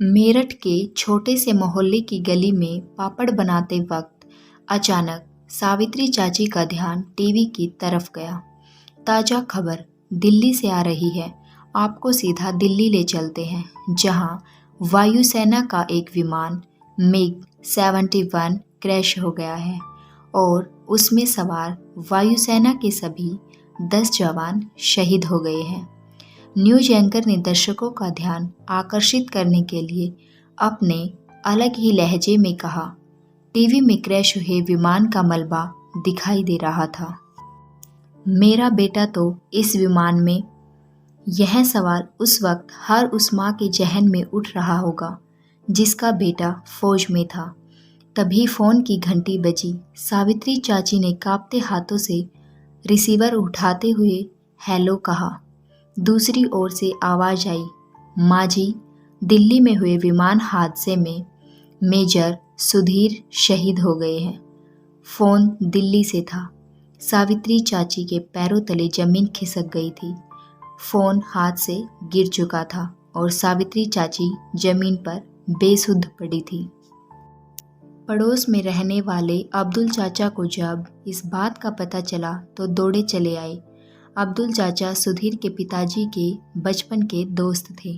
मेरठ के छोटे से मोहल्ले की गली में पापड़ बनाते वक्त अचानक सावित्री चाची का ध्यान टीवी की तरफ गया। ताज़ा खबर दिल्ली से आ रही है। आपको सीधा दिल्ली ले चलते हैं, जहां वायुसेना का एक विमान मिग 71 क्रैश हो गया है और उसमें सवार वायुसेना के सभी 10 जवान शहीद हो गए हैं। न्यूज एंकर ने दर्शकों का ध्यान आकर्षित करने के लिए अपने अलग ही लहजे में कहा, टीवी में क्रैश हुए विमान का मलबा दिखाई दे रहा था। मेरा बेटा तो इस विमान में। यह सवाल उस वक्त हर उस माँ के जहन में उठ रहा होगा जिसका बेटा फौज में था। तभी फ़ोन की घंटी बजी। सावित्री चाची ने कांपते हाथों से रिसीवर उठाते हुए हेलो कहा। दूसरी ओर से आवाज़ आई, माँ जी, दिल्ली में हुए विमान हादसे में मेजर सुधीर शहीद हो गए हैं। फ़ोन दिल्ली से था। सावित्री चाची के पैरों तले ज़मीन खिसक गई थी। फ़ोन हाथ से गिर चुका था और सावित्री चाची ज़मीन पर बेसुध पड़ी थी। पड़ोस में रहने वाले अब्दुल चाचा को जब इस बात का पता चला तो दौड़े चले आए। अब्दुल चाचा सुधीर के पिताजी के बचपन के दोस्त थे।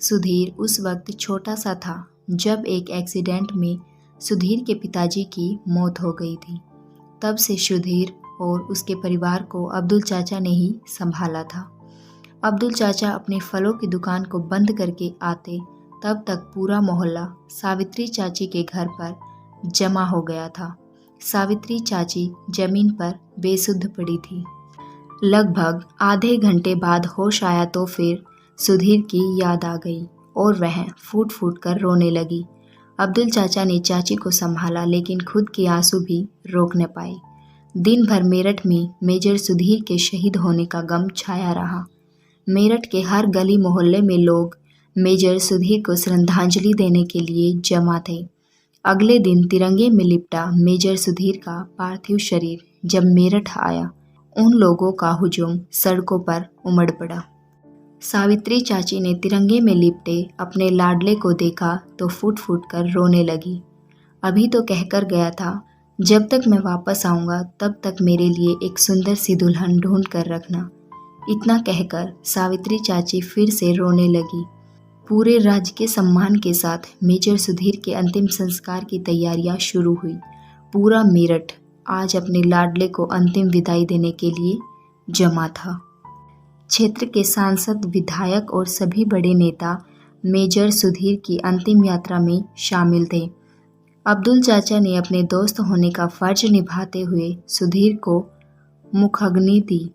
सुधीर उस वक्त छोटा सा था जब एक एक्सीडेंट में सुधीर के पिताजी की मौत हो गई थी। तब से सुधीर और उसके परिवार को अब्दुल चाचा ने ही संभाला था। अब्दुल चाचा अपने फलों की दुकान को बंद करके आते तब तक पूरा मोहल्ला सावित्री चाची के घर पर जमा हो गया था। सावित्री चाची जमीन पर बेसुध पड़ी थी। लगभग आधे घंटे बाद होश आया तो फिर सुधीर की याद आ गई और वह फूट फूट कर रोने लगी। अब्दुल चाचा ने चाची को संभाला, लेकिन खुद के आंसू भी रोक न पाए। दिन भर मेरठ में मेजर सुधीर के शहीद होने का गम छाया रहा। मेरठ के हर गली मोहल्ले में लोग मेजर सुधीर को श्रद्धांजलि देने के लिए जमा थे। अगले दिन तिरंगे में लिपटा मेजर सुधीर का पार्थिव शरीर जब मेरठ आया, उन लोगों का हुजूम सड़कों पर उमड़ पड़ा। सावित्री चाची ने तिरंगे में लिपटे अपने लाडले को देखा तो फूट फूट कर रोने लगी। अभी तो कहकर गया था, जब तक मैं वापस आऊँगा तब तक मेरे लिए एक सुंदर सी दुल्हन ढूंढ कर रखना। इतना कहकर सावित्री चाची फिर से रोने लगी। पूरे राज्य के सम्मान के साथ मेजर सुधीर के अंतिम संस्कार की तैयारियां शुरू हुई। पूरा मेरठ आज अपने लाडले को अंतिम विदाई देने के लिए जमा था। क्षेत्र के सांसद, विधायक और सभी बड़े नेता मेजर सुधीर की अंतिम यात्रा में शामिल थे। अब्दुल चाचा ने अपने दोस्त होने का फर्ज निभाते हुए सुधीर को मुखाग्नि दी।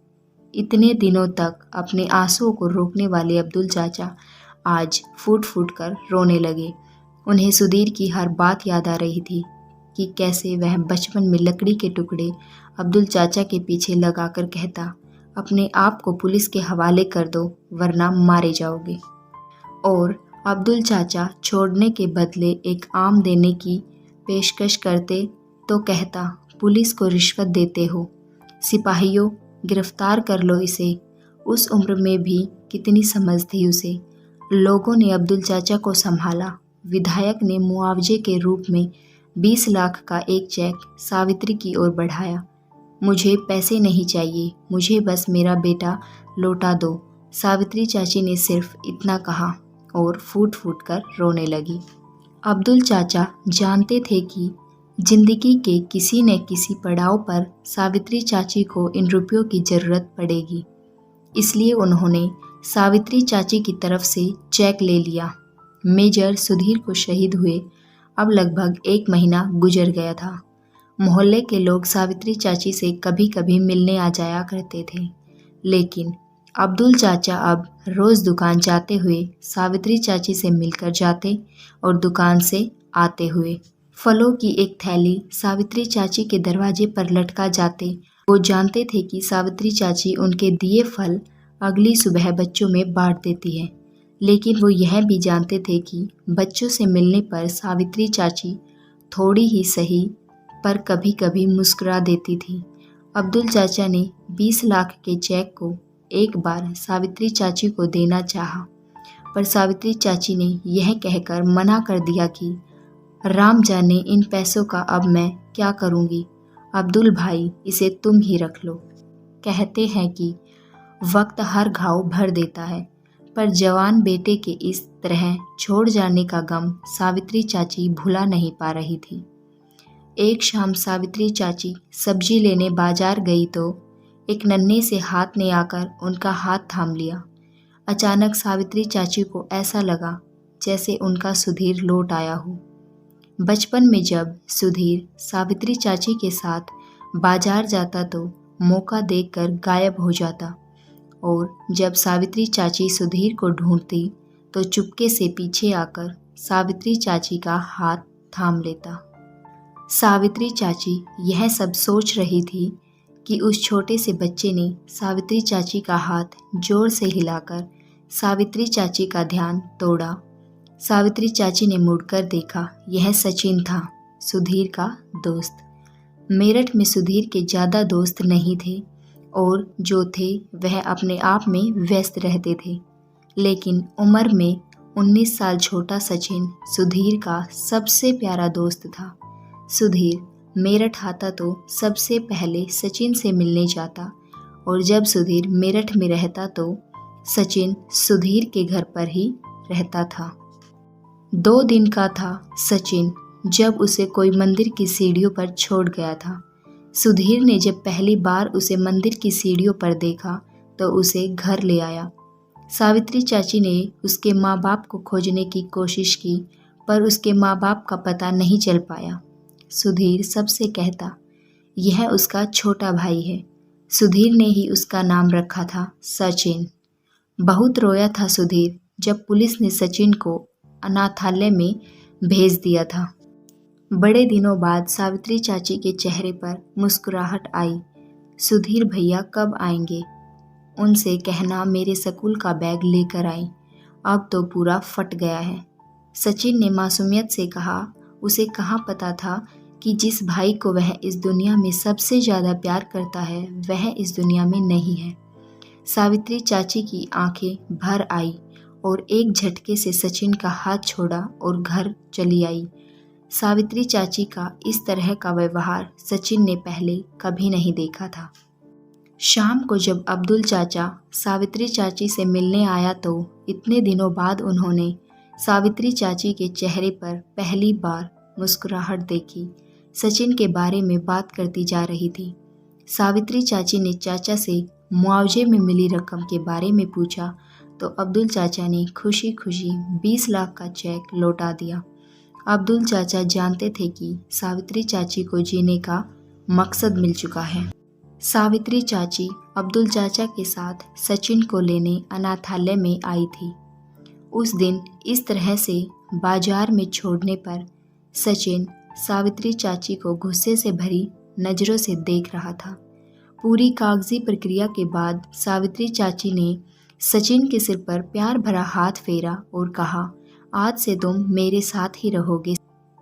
इतने दिनों तक अपने आंसुओं को रोकने वाले अब्दुल चाचा आज फूट फूट कर रोने लगे। उन्हें सुधीर की हर बात याद आ रही थी कि कैसे वह बचपन में लकड़ी के टुकड़े अब्दुल चाचा के पीछे लगाकर कहता, अपने आप को पुलिस के हवाले कर दो वरना मारे जाओगे। और अब्दुल चाचा छोड़ने के बदले एक आम देने की पेशकश करते तो कहता, पुलिस को रिश्वत देते हो, सिपाहियों गिरफ्तार कर लो इसे। उस उम्र में भी कितनी समझ थी उसे। लोगों ने अब्दुल चाचा को संभाला। विधायक ने मुआवजे के रूप में 20 लाख का एक चेक सावित्री की ओर बढ़ाया। मुझे पैसे नहीं चाहिए, मुझे बस मेरा बेटा लौटा दो। सावित्री चाची ने सिर्फ इतना कहा और फूट फूट कर रोने लगी। अब्दुल चाचा जानते थे कि जिंदगी के किसी न किसी पड़ाव पर सावित्री चाची को इन रुपयों की ज़रूरत पड़ेगी। इसलिए उन्होंने सावित्री चाची की तरफ से चेक ले लिया। मेजर सुधीर को शहीद हुए अब लगभग 1 महीना गुजर गया था। मोहल्ले के लोग सावित्री चाची से कभी कभी मिलने आ जाया करते थे, लेकिन अब्दुल चाचा अब रोज़ दुकान जाते हुए सावित्री चाची से मिलकर जाते और दुकान से आते हुए फलों की एक थैली सावित्री चाची के दरवाजे पर लटका जाते। वो जानते थे कि सावित्री चाची उनके दिए फल अगली सुबह बच्चों में बांट देती है, लेकिन वो यह भी जानते थे कि बच्चों से मिलने पर सावित्री चाची थोड़ी ही सही पर कभी कभी मुस्कुरा देती थी। अब्दुल चाचा ने 20 लाख के चेक को एक बार सावित्री चाची को देना चाहा, पर सावित्री चाची ने यह कहकर मना कर दिया कि राम जाने इन पैसों का अब मैं क्या करूँगी। अब्दुल भाई, इसे तुम ही रख लो। कहते हैं कि वक्त हर घाव भर देता है, पर जवान बेटे के इस तरह छोड़ जाने का गम सावित्री चाची भुला नहीं पा रही थी। एक शाम सावित्री चाची सब्जी लेने बाजार गई तो एक नन्हे से हाथ ने आकर उनका हाथ थाम लिया। अचानक सावित्री चाची को ऐसा लगा जैसे उनका सुधीर लौट आया हो। बचपन में जब सुधीर सावित्री चाची के साथ बाजार जाता तो मौका देखकर गायब हो जाता, और जब सावित्री चाची सुधीर को ढूंढती तो चुपके से पीछे आकर सावित्री चाची का हाथ थाम लेता। सावित्री चाची यह सब सोच रही थी कि उस छोटे से बच्चे ने सावित्री चाची का हाथ जोर से हिलाकर सावित्री चाची का ध्यान तोड़ा। सावित्री चाची ने मुड़कर देखा, यह सचिन था, सुधीर का दोस्त। मेरठ में सुधीर के ज़्यादा दोस्त नहीं थे, और जो थे वह अपने आप में व्यस्त रहते थे, लेकिन उम्र में 19 साल छोटा सचिन सुधीर का सबसे प्यारा दोस्त था। सुधीर मेरठ आता तो सबसे पहले सचिन से मिलने जाता, और जब सुधीर मेरठ में रहता तो सचिन सुधीर के घर पर ही रहता था। 2 दिन का था सचिन जब उसे कोई मंदिर की सीढ़ियों पर छोड़ गया था। सुधीर ने जब पहली बार उसे मंदिर की सीढ़ियों पर देखा तो उसे घर ले आया। सावित्री चाची ने उसके माँ बाप को खोजने की कोशिश की, पर उसके माँ बाप का पता नहीं चल पाया। सुधीर सबसे कहता यह उसका छोटा भाई है। सुधीर ने ही उसका नाम रखा था सचिन। बहुत रोया था सुधीर जब पुलिस ने सचिन को अनाथालय में भेज दिया था। बड़े दिनों बाद सावित्री चाची के चेहरे पर मुस्कुराहट आई। सुधीर भैया कब आएंगे? उनसे कहना मेरे स्कूल का बैग लेकर आए, अब तो पूरा फट गया है। सचिन ने मासूमियत से कहा। उसे कहाँ पता था कि जिस भाई को वह इस दुनिया में सबसे ज़्यादा प्यार करता है वह इस दुनिया में नहीं है। सावित्री चाची की आंखें भर आई और एक झटके से सचिन का हाथ छोड़ा और घर चली आई। सावित्री चाची का इस तरह का व्यवहार सचिन ने पहले कभी नहीं देखा था। शाम को जब अब्दुल चाचा सावित्री चाची से मिलने आया तो इतने दिनों बाद उन्होंने सावित्री चाची के चेहरे पर पहली बार मुस्कुराहट देखी। सचिन के बारे में बात करती जा रही थी। सावित्री चाची ने चाचा से मुआवजे में मिली रकम के बारे में पूछा तो अब्दुल चाचा ने खुशी खुशी 20 लाख का चेक लौटा दिया। अब्दुल चाचा जानते थे कि सावित्री चाची को जीने का मकसद मिल चुका है। सावित्री चाची अब्दुल चाचा के साथ सचिन को लेने अनाथालय में आई थी। उस दिन इस तरह से बाजार में छोड़ने पर सचिन सावित्री चाची को गुस्से से भरी नज़रों से देख रहा था। पूरी कागजी प्रक्रिया के बाद सावित्री चाची ने सचिन के सिर पर प्यार भरा हाथ फेरा और कहा, आज से तुम मेरे साथ ही रहोगे।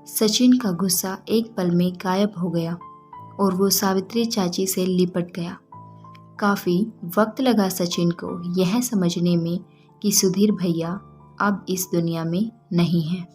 सचिन का गुस्सा एक पल में गायब हो गया और वो सावित्री चाची से लिपट गया। काफ़ी वक्त लगा सचिन को यह समझने में कि सुधीर भैया अब इस दुनिया में नहीं है।